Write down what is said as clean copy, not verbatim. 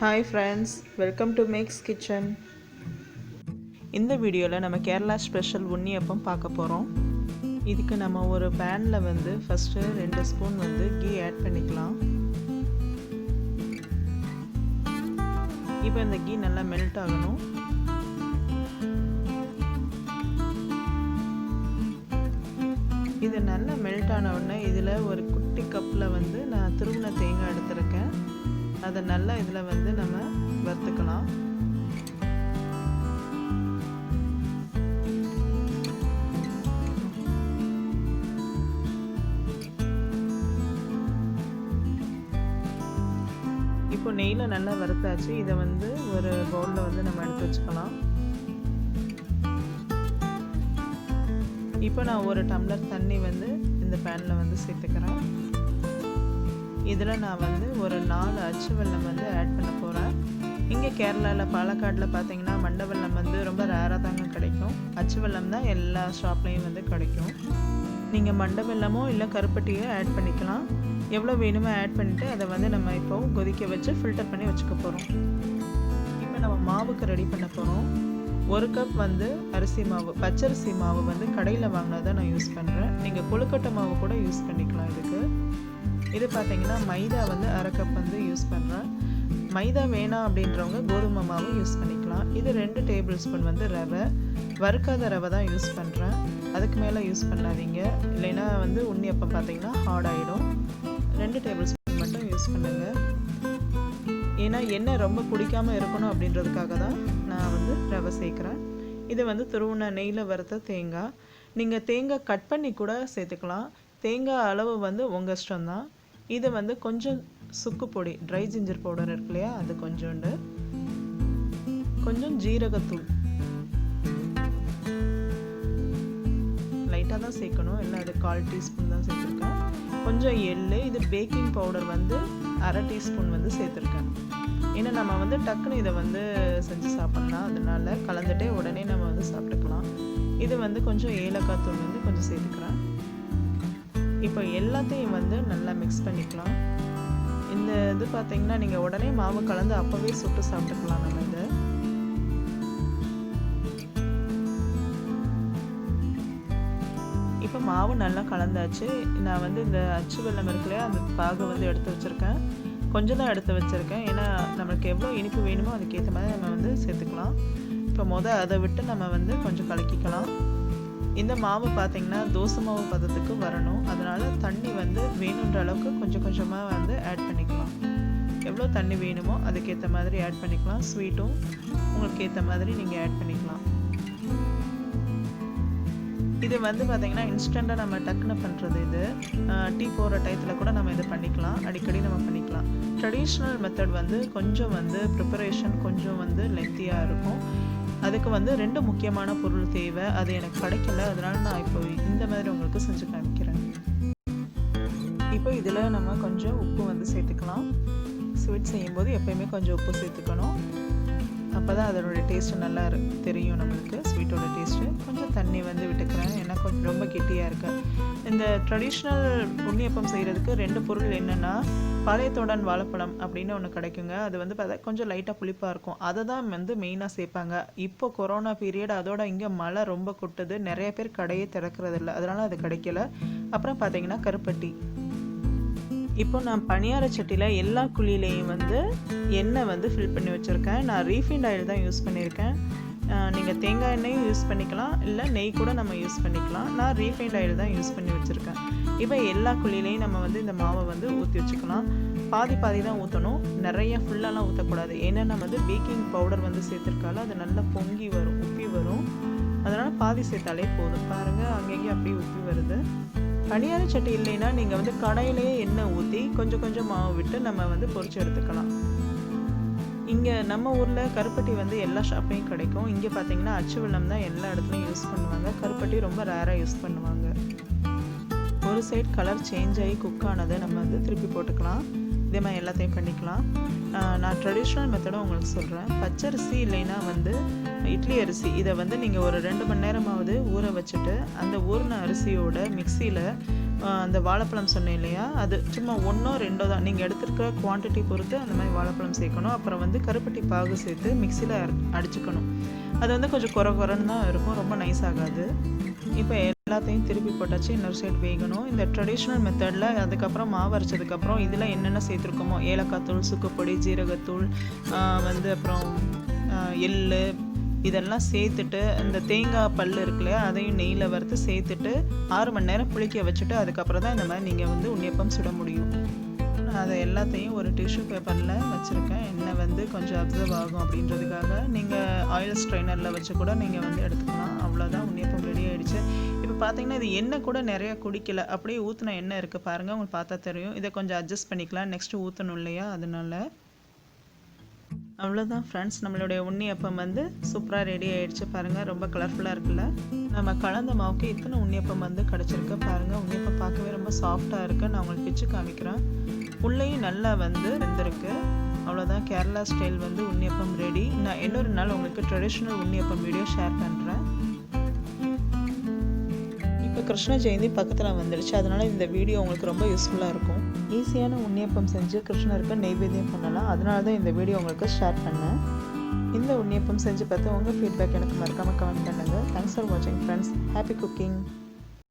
Hi friends, welcome to Make's Kitchen. இந்த வீடியோவில் நம்ம கேரளா ஸ்பெஷல் உன்னியப்பம் பார்க்க போகிறோம். இதுக்கு நம்ம ஒரு பேனில் வந்து ஃபஸ்ட்டு 2 ஸ்பூன் வந்து கீ ஆட் பண்ணிக்கலாம். இப்போ இந்த கீ நல்லா மெல்ட் ஆகணும். இது நல்லா மெல்ட் ஆன உடனே இதில் ஒரு குட்டி கப்பில் வந்து நான் துருவின தேங்காய் எடுத்துருக்கேன். அதை நல்லா இதில் வந்து நம்ம வறுத்துக்கலாம். இப்போ நெய்யில் நல்லா வறுத்தாச்சு. இதை வந்து ஒரு பவுலில் வந்து நம்ம எடுத்து வச்சுக்கலாம். இப்போ நான் ஒரு டம்ளர் தண்ணி வந்து இந்த பேனில் வந்து சேர்த்துக்கிறேன். இதில் நான் வந்து ஒரு 4 அச்சு வெல்லம் வந்து ஆட் பண்ண போகிறேன். இங்கே கேரளாவில் பாலக்காடில் பார்த்தீங்கன்னா மண்டை வெல்லம் வந்து ரொம்ப ரேராக தாங்க கிடைக்கும். அச்சு வெல்லம் தான் எல்லா ஷாப்லேயும் வந்து கிடைக்கும். நீங்கள் மண்டை வெல்லமோ இல்லை கருப்பட்டியோ ஆட் பண்ணிக்கலாம். எவ்வளோ வேணுமோ ஆட் பண்ணிவிட்டு அதை வந்து நம்ம இப்போ கொதிக்க வச்சு ஃபில்டர் பண்ணி வச்சுக்க போகிறோம். இப்போ நம்ம மாவுக்கு ரெடி பண்ண போகிறோம். 1 கப் வந்து அரிசி மாவு, பச்சரிசி மாவு வந்து கடையில் வாங்கினதை நான் யூஸ் பண்ணுறேன். நீங்கள் கொழுக்கட்டை மாவு கூட யூஸ் பண்ணிக்கலாம். இது பார்த்தீங்கன்னா மைதா வந்து 1/2 கப் வந்து யூஸ் பண்ணுறேன். மைதா வேணாம் அப்படின்றவங்க கோதுமை மாவு யூஸ் பண்ணிக்கலாம். இது 2 டேபிள் ஸ்பூன் வந்து ரவை, வறுக்காத ரவை தான் யூஸ் பண்ணுறேன். அதுக்கு மேலே யூஸ் பண்ணாதீங்க, இல்லைன்னா வந்து உன்னியப்பம் பார்த்தீங்கன்னா ஹார்ட் ஆகிடும். 2 டேபிள் ஸ்பூன் மட்டும் யூஸ் பண்ணுங்கள். ஏன்னா எண்ணெய் ரொம்ப குடிக்காமல் இருக்கணும் அப்படின்றதுக்காக தான் நான் வந்து ரவை சேர்க்குறேன். இது வந்து துருவின நெய்யில் வறுத்த தேங்காய். நீங்கள் தேங்காய் கட் பண்ணி கூட சேர்த்துக்கலாம். தேங்காய் அளவு வந்து உங்கள் இஷ்டம்தான். இது வந்து கொஞ்சம் சுக்கு பொடி, ட்ரை ஜிஞ்சர் பவுடர் இருக்கு இல்லையா, அது கொஞ்சோண்டு, கொஞ்சம் ஜீரகத்தூள் லைட்டாக தான் சேர்க்கணும், இல்லை அது 1/4 டீஸ்பூன் தான் சேர்த்துருக்கேன். கொஞ்சம் எள்ளு, இது பேக்கிங் பவுடர் வந்து 1/2 டீஸ்பூன் வந்து சேர்த்துருக்கேன். ஏன்னா நம்ம வந்து டக்குன்னு இதை வந்து செஞ்சு சாப்பிட்லாம், அதனால கலந்துட்டே உடனே நம்ம வந்து சாப்பிட்டுக்கலாம். இது வந்து கொஞ்சம் ஏலக்காய் தூள் வந்து கொஞ்சம் சேர்த்துக்கிறேன். இப்போ எல்லாத்தையும் வந்து நல்லா மிக்ஸ் பண்ணிக்கலாம். இந்த இது பார்த்தீங்கன்னா நீங்கள் உடனே மாவு கலந்து அப்போவே சுட்டு சாப்பிட்டுக்கலாம். நம்ம இதை இப்போ மாவு நல்லா கலந்தாச்சு. நான் வந்து இந்த அச்சு வெல்லம் இருக்குல்லையா, அந்த பாகை வந்து எடுத்து வச்சுருக்கேன். கொஞ்சம் தான் எடுத்து வச்சுருக்கேன். ஏன்னா நம்மளுக்கு எவ்வளோ இனிப்பு வேணுமோ அதுக்கேற்ற மாதிரி நம்ம வந்து சேர்த்துக்கலாம். இப்போ அதை விட்டு நம்ம வந்து கொஞ்சம் கலக்கிக்கலாம். இந்த மாவு பார்த்தீங்கன்னா தோசை மாவு பதத்துக்கு வரணும். அதனால் தண்ணி வந்து வேணுன்ற அளவுக்கு கொஞ்சம் கொஞ்சமாக வந்து ஆட் பண்ணிக்கலாம். எவ்வளோ தண்ணி வேணுமோ அதுக்கேற்ற மாதிரி ஆட் பண்ணிக்கலாம். ஸ்வீட்டும் உங்களுக்கு ஏற்ற மாதிரி நீங்கள் ஆட் பண்ணிக்கலாம். இது வந்து பார்த்திங்கன்னா இன்ஸ்டண்ட்டாக நம்ம டக்குன்னு பண்ணுறது. இது டீ போடுற டயத்தில் கூட நம்ம இது பண்ணிக்கலாம், அடிக்கடி நம்ம பண்ணிக்கலாம். ட்ரெடிஷ்னல் மெத்தட் வந்து கொஞ்சம் வந்து ப்ரிப்பரேஷன் கொஞ்சம் வந்து லென்த்தியாக இருக்கும். அதுக்கு வந்து 2 முக்கியமான பொருள் தேவை. அது எனக்கு கிடைக்கல, அதனால நான் இப்போ இந்த மாதிரி உங்களுக்கு செஞ்சு காமிக்கிறேன். இப்போ இதில் நம்ம கொஞ்சம் உப்பு வந்து சேர்த்துக்கலாம். ஸ்வீட் செய்யும்போது எப்போயுமே கொஞ்சம் உப்பு சேர்த்துக்கணும். அப்போ தான் அதோடைய டேஸ்ட்டு நல்லா தெரியும் நம்மளுக்கு, ஸ்வீட்டோட டேஸ்ட்டு. கொஞ்சம் தண்ணி வந்து விட்டுக்கிறேன், ஏன்னா கொஞ்சம் ரொம்ப கெட்டியாக இருக்கு. இந்த ட்ரெடிஷ்னல் உன்னியப்பம் செய்கிறதுக்கு 2 பொருள் என்னென்னா, பாளையத்தோடன் வாழைப்பழம் அப்படின்னு ஒன்று கிடைக்குங்க. அது வந்து பார்த்தா கொஞ்சம் லைட்டாக புளிப்பாக இருக்கும். அதை தான் வந்து மெயினாக சேர்ப்பாங்க. இப்போ கொரோனா பீரியட், அதோட இங்கே மழை ரொம்ப கொட்டுது, நிறைய பேர் கடையே திறக்கிறதில்ல, அதனால் அது கிடைக்கல. அப்புறம் பார்த்தீங்கன்னா கருப்பட்டி. இப்போ நான் பனியார சட்டியில் எல்லா குழியிலையும் வந்து எண்ணெய் வந்து ஃபில் பண்ணி வச்சுருக்கேன். நான் ரீஃபைண்ட் ஆயில் தான் யூஸ் பண்ணியிருக்கேன். நீங்கள் தேங்காய் எண்ணெயும் யூஸ் பண்ணிக்கலாம், இல்லை நெய் கூட நம்ம யூஸ் பண்ணிக்கலாம். நான் ரீஃபைண்ட் ஆயில் தான் யூஸ் பண்ணி வச்சுருக்கேன். இப்போ எல்லா குழியிலையும் நம்ம வந்து இந்த மாவை வந்து ஊற்றி வச்சுக்கலாம். பாதி தான் ஊற்றணும், நிறைய ஃபுல்லாலாம் ஊற்றக்கூடாது. ஏன்னா நம்ம வந்து பேக்கிங் பவுடர் வந்து சேர்த்துருக்கால, அது நல்லா பொங்கி வரும், உப்பி வரும். அதனால் பாதி சேர்த்தாலே போதும். பாருங்கள், அங்கங்கே அப்படியே உப்பி வருது. பனியார சட்டி இல்லைன்னா நீங்கள் வந்து கடையிலேயே எண்ணெய் ஊற்றி கொஞ்சம் கொஞ்சம் மாவு விட்டு நம்ம வந்து பொரிச்சு எடுத்துக்கலாம். இங்கே நம்ம ஊரில் கருப்பட்டி வந்து எல்லா ஷாப்லேயும் கிடைக்கும். இங்கே பார்த்தீங்கன்னா அச்சு வெல்லம் தான் எல்லா இடத்துலையும் யூஸ் பண்ணுவாங்க. கருப்பட்டி ரொம்ப ரேராக யூஸ் பண்ணுவாங்க. ஒரு சைட் கலர் சேஞ்ச் ஆகி குக் ஆனதை நம்ம வந்து திருப்பி போட்டுக்கலாம். இதே மாதிரி எல்லாத்தையும் பண்ணிக்கலாம். நான் ட்ரெடிஷ்னல் மெத்தடும் உங்களுக்கு சொல்கிறேன். பச்சரிசி இல்லைன்னா வந்து இட்லி அரிசி, இதை வந்து நீங்கள் ஒரு 2 மணி நேரமாவது ஊற வச்சுட்டு அந்த ஊறின அரிசியோட மிக்சியில் அந்த வாழைப்பழம் சொன்னேன் இல்லையா, அது சும்மா 1ஓ 2ஓ தான், நீங்கள் எடுத்துருக்கிற குவான்டிட்டி பொறுத்து அந்த மாதிரி வாழைப்பழம் சேர்க்கணும். அப்புறம் வந்து கருப்பட்டி பாகு சேர்த்து மிக்சியில் அடிச்சுக்கணும். அது வந்து கொஞ்சம் குறன்னு தான் இருக்கும், ரொம்ப நைஸ் ஆகாது. இப்போ எல்லாத்தையும் திருப்பி போட்டாச்சு, இன்னொரு சைடு வேகணும். இந்த ட்ரெடிஷ்னல் மெத்தடில் அதுக்கப்புறம் மாவு அரைச்சதுக்கப்புறம் இதில் என்னென்ன சேர்த்துருக்கோமோ, ஏலக்காய் தூள், சுக்குப்பொடி, ஜீரகத்தூள், வந்து அப்புறம் எள், இதெல்லாம் சேர்த்துட்டு இந்த தேங்காய் பல் இருக்கு இல்லையா, அதையும் நெய்யில் வறுத்து சேர்த்துட்டு 6 மணி நேரம் புளிக்க வச்சுட்டு அதுக்கப்புறம் தான் இந்த மாதிரி நீங்கள் வந்து உன்னியப்பம் சுட முடியும். அதை எல்லாத்தையும் ஒரு டிஷ்யூ பேப்பரில் வச்சுருக்கேன், எண்ணெய் வந்து கொஞ்சம் அப்சர்வ் ஆகும் அப்படின்றதுக்காக. நீங்கள் ஆயில் ஸ்ட்ரைனரில் வச்சு கூட நீங்கள் வந்து எடுத்துக்கலாம். அவ்வளோதான், உன்னியப்பம் ரெடி ஆகிடுச்சு. இப்போ பார்த்தீங்கன்னா இது எண்ணெய் கூட நிறையா குடிக்கல, அப்படியே ஊற்றின எண்ணெய் இருக்குது பாருங்கள், உங்களுக்கு பார்த்தா தெரியும். இதை கொஞ்சம் அட்ஜஸ்ட் பண்ணிக்கலாம், நெக்ஸ்ட்டு ஊற்றணும் இல்லையா, அதனால. அவ்வளோதான் ஃப்ரெண்ட்ஸ், நம்மளுடைய உன்னியப்பம் வந்து சூப்பராக ரெடி ஆகிடுச்சு பாருங்கள், ரொம்ப கலர்ஃபுல்லாக இருக்குல்ல. நம்ம கலந்த மாவுக்கு இத்தனை உன்னியப்பம் வந்து கிடச்சிருக்கு பாருங்கள். உன்னியப்பம் பார்க்கவே ரொம்ப சாஃப்டாக இருக்குது. நான் உங்களுக்கு பிச்சு காமிக்கிறேன். உள்ளேயும் நல்லா வந்து வெந்திருக்கு. அவ்வளோதான், கேரளா ஸ்டைல் வந்து உன்னியப்பம் ரெடி. நான் இன்னொரு நாள் உங்களுக்கு ட்ரெடிஷ்னல் உன்னியப்பம் வீடியோ ஷேர் பண்ணுறேன். இப்போ கிருஷ்ண ஜெயந்தி பக்கத்தில் வந்துடுச்சு, அதனால் இந்த வீடியோ உங்களுக்கு ரொம்ப யூஸ்ஃபுல்லாக இருக்கும். ஈஸியான உன்னியப்பம் செஞ்சு கிருஷ்ணருக்கு நெய்வேத்தியம் பண்ணலாம், அதனால தான் இந்த வீடியோ உங்களுக்கு ஷேர் பண்ணேன். இந்த உன்னியப்பம் செஞ்சு பார்த்து உங்கள் ஃபீட்பேக் எனக்கு மறக்காமல் கமெண்ட் பண்ணுங்கள். தேங்க்ஸ் ஃபார் வாட்சிங் ஃப்ரெண்ட்ஸ். Happy cooking.